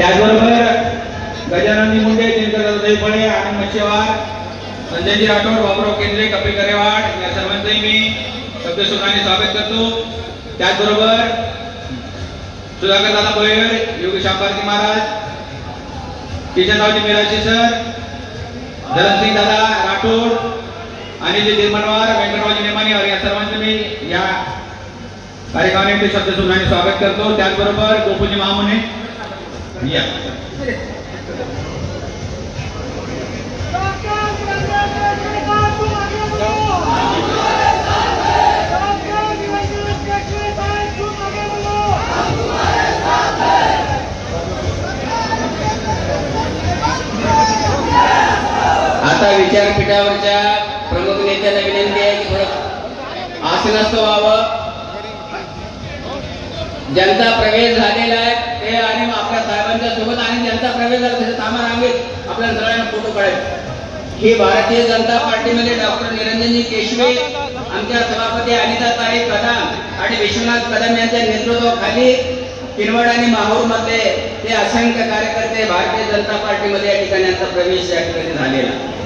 त्याचबरोबर गजानन मुंडे, दिनकर दैफळे, आनंद मच्छेवार, संजयजी राठोड, बाबुराव केंद्रे, कपिल गरेवाड या सर्वांचंही मी शब्दसुखाने स्वागत करतो। त्याचबरोबर सुधाकर दादा भोयर, योगेश अंबारकी महाराज, किशनरावजी मिराशी सर, धरणसिंग दादा राठोड, अनिल निर्मणवार, व्यंकटरावजी नेमानी या सर्वांचं मी या कार्यक्रमाने शब्दसुखाने स्वागत करतो। त्याचबरोबर गोकुलजी महामुने या आता विचारपीठावरच्या प्रमुख नेत्यांना विनंती आहे की थोडं आसनस्थ व्हावं। ज्यांचा प्रवेश झालेला आहे ते आणि आपल्या साहेबांच्या सोबत आणि ज्यांचा प्रवेश झाला त्याच्या थांबा रांगेत आपल्याला सगळ्यांना फोटो काढायचे। ही भारतीय जनता पार्टीमध्ये डॉक्टर निरंजनजी केशवे, आमच्या सभापती अनिताताई कदम आणि विश्वनाथ कदम यांच्या नेतृत्वाखाली किनवट आणि माहूर मध्ये ते असंख्य कार्यकर्ते भारतीय जनता पार्टीमध्ये या ठिकाणी यांचा प्रवेश या ठिकाणी झालेला।